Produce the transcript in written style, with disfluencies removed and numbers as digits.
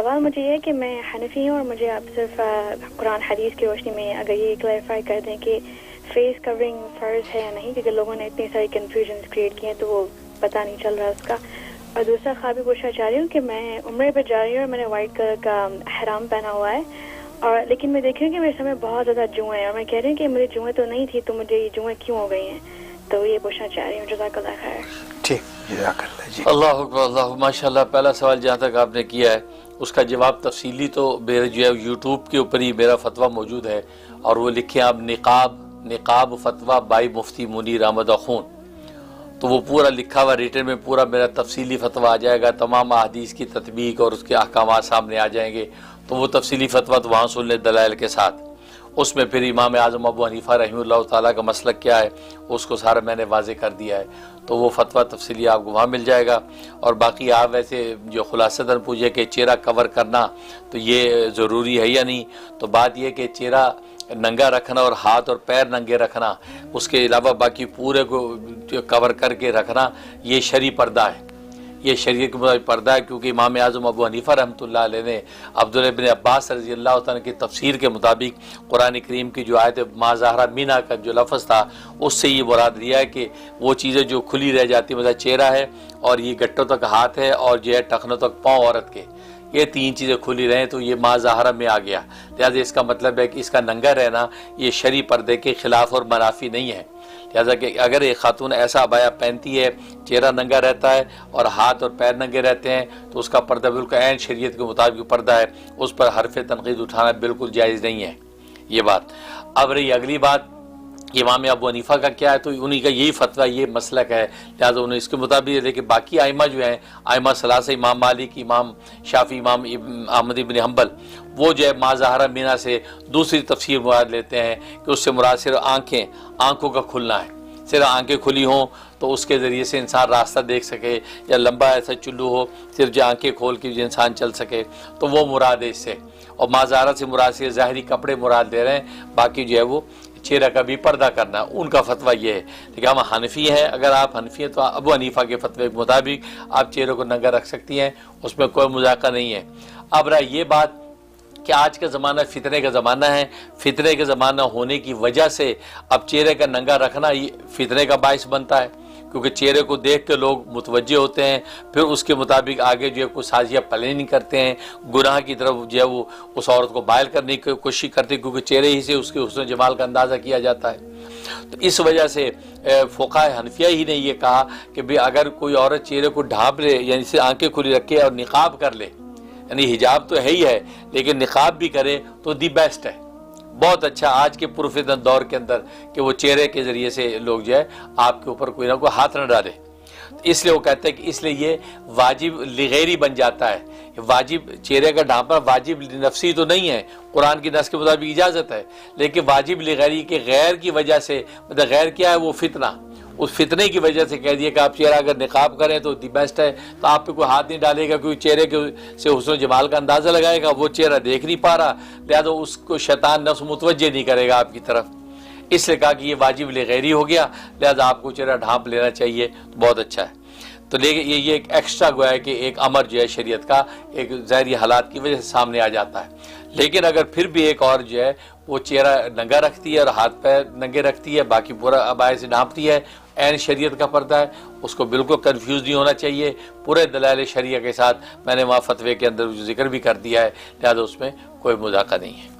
सवाल मुझे ये है कि मैं हनफी हूँ और मुझे आप सिर्फ कुरान हदीस की रोशनी में अगर ये क्लैरिफाई कर दें कि फेस कवरिंग फ़र्ज है या नहीं, क्योंकि लोगों ने इतनी सारी कन्फ्यूजन क्रिएट की हैं तो वो पता नहीं चल रहा उसका। और दूसरा ख्वाब भी पूछना चाह रही हूँ कि मैं उम्रे पर जा रही हूँ और मैंने वाइट कलर का हराम पहना हुआ है, और लेकिन मैं देख रही हूँ कि मेरे समय बहुत ज़्यादा जुएँ हैं और मैं कह रही हूँ कि मुझे जुएँ तो नहीं थी, तो मुझे ये जुएँ क्यों हो गई हैं, तो ये पूछना चाह रही हूँ। जज़ाकल्लाह खैर। ठीक, जज़ाकल्लाह जी। अल्लाह अकबर, अल्लाह माशाल्लाह। पहला सवाल जहाँ तक आपने किया है उसका जवाब तफसीली तो मेरे जो है यूट्यूब के ऊपर ही मेरा फतवा मौजूद है, और वो लिखे आप निकाब फतवा बाई मुफ्ती मुनीर अहमद खून, तो वो पूरा लिखा हुआ रिटन में पूरा मेरा तफसीली फतवा आ जाएगा, तमाम अहादीस की तत्बीक और उसके अहकामात सामने आ जाएंगे। तो वो तफसीली फतवा तो वहाँ सुन ले दलाइल के साथ, उसमें फिर इमाम आज़म अबू हनीफा रहमतुल्लाह ताला का मसलक क्या है उसको सारा मैंने वाज़े कर दिया है, तो वो फतवा तफसीली आपको वहाँ मिल जाएगा। और बाकी आप वैसे जो खुलासतन पूछे कि चेहरा कवर करना तो ये ज़रूरी है या नहीं, तो बात यह कि चेहरा नंगा रखना और हाथ और पैर नंगे रखना, उसके अलावा बाकी पूरे को कवर करके रखना, ये शरई पर्दा है, ये शरीयत के मुताबिक पर्दा है। क्योंकि इमाम आज़म अबू हनीफा रहमतुल्लाह अलैह ने अब्दुल्लाह इब्न अब्बास रज़ी अल्लाह तआला की तफसीर के मुताबिक कुरान करीम की जो आयत मा ज़हरा मीना का जो लफ्ज़ था उससे ये मुराद लिया है कि वो चीज़ें जो खुली रह जाती, मतलब चेहरा है और ये गट्टों तक हाथ है और जो है टखनों तक पाँव औरत के, ये तीन चीज़ें खुली रहें तो ये मा ज़हरा में आ गया। लिहाजा इसका मतलब है कि इसका नंगा रहना ये शरई पर्दे के ख़िलाफ़ और मनाफी नहीं है। लिहाजा कि अगर एक खातून ऐसा अबाया पहनती है, चेहरा नंगा रहता है और हाथ और पैर नंगे रहते हैं, तो उसका पर्दा बिल्कुल ऐन शरीयत के मुताबिक पर्दा है, उस पर हरफ तनकीद उठाना बिल्कुल जायज़ नहीं है। ये बात। अब रही अगली बात, इमाम अबू हनीफा का क्या है, तो उन्हीं का यही फतवा, ये मसलक है, लिहाजा उन्हें इसके मुताबिक। लेकिन बाकी आइमा जो हैं, आइमा सलासा, इमाम मालिक, इमाम शाफी, इमाम अहमद इब्न हम्बल, वो जो है मा ज़हरा मीना से दूसरी तफसीर मुराद लेते हैं कि उससे मुराद सिर्फ आँखों का खुलना है, सिर्फ आंखें खुली हों तो उसके ज़रिए से इंसान रास्ता देख सके, या लंबा ऐसा चुल्लू हो सिर्फ जो आंखें खोल के जो इंसान चल सके, तो वो मुराद है इससे। और मा ज़हरा से मुराद से ज़ाहिरी कपड़े मुराद दे रहे हैं, बाकी जो है वो चेहरा का भी पर्दा करना, उनका फतवा ये है। लेकिन हम हनफी हैं, अगर आप हनफी हैं तो अबू हनीफा के फतवे के मुताबिक आप चेहरे को नंगा रख सकती हैं, उसमें कोई मजाका नहीं है। अब रहा ये बात कि आज का ज़माना फितने का ज़माना है, फितने का ज़माना होने की वजह से अब चेहरे का नंगा रखना ये फितने का बायस बनता है, क्योंकि चेहरे को देख के लोग मुतवज्जे होते हैं, फिर उसके मुताबिक आगे जो है कुछ साजिया प्लानिंग करते हैं, गुनाह की तरफ जो है वो उस औरत को बायल करने की कोशिश करते हैं, क्योंकि चेहरे ही से उसके हुस्न जमाल का अंदाज़ा किया जाता है। तो इस वजह से फ़ुक़हा हनफिया ही ने ये कहा कि भाई अगर कोई औरत चेहरे को ढाँप ले, यानी से आंखें खुली रखे और निकाब कर ले, यानी हिजाब तो है ही है लेकिन निकाब भी करे, तो दी बेस्ट है, बहुत अच्छा आज के पुरफितन दौर के अंदर कि वो चेहरे के ज़रिए से लोग जो है आपके ऊपर कोई ना कोई हाथ न डाले। इसलिए वो कहते हैं कि इसलिए ये वाजिब लिगैरी बन जाता है। वाजिब चेहरे का ढांपना वाजिब नफसी तो नहीं है, कुरान की नस के मुताबिक इजाज़त है, लेकिन वाजिब लिगैरी के गैर की वजह से, मतलब गैर क्या है, वो फितना, उस फितने की वजह से कह दिया कि आप चेहरा अगर निकाब करें तो दी बेस्ट है, तो आप पे कोई हाथ नहीं डालेगा, क्योंकि चेहरे के से हुस्न जमाल का अंदाज़ा लगाएगा, वो चेहरा देख नहीं पा रहा, लिहाजा उसको शैतान नफ्स मुतवज्जे नहीं करेगा आपकी तरफ। इसलिए कहा कि ये वाजिब लिगैरी हो गया, लिहाजा आपको चेहरा ढांप लेना चाहिए, तो बहुत अच्छा है। तो लेकिन ये एक एक्स्ट्रा गोया कि एक अमर जो है शरीयत का एक ज़ाहिरी हालात की वजह से सामने आ जाता है। लेकिन अगर फिर भी एक और जो है वो चेहरा नंगा रखती है और हाथ पैर नंगे रखती है, बाकी पूरा अबाए से ढांपती है, ऐन शरीयत का पर्दा है, उसको बिल्कुल कंफ्यूज नहीं होना चाहिए। पूरे दलाइल शरिया के साथ मैंने वहाँ फतवे के अंदर जिक्र भी कर दिया है, लिहाजा उसमें कोई मुज़ाका नहीं है।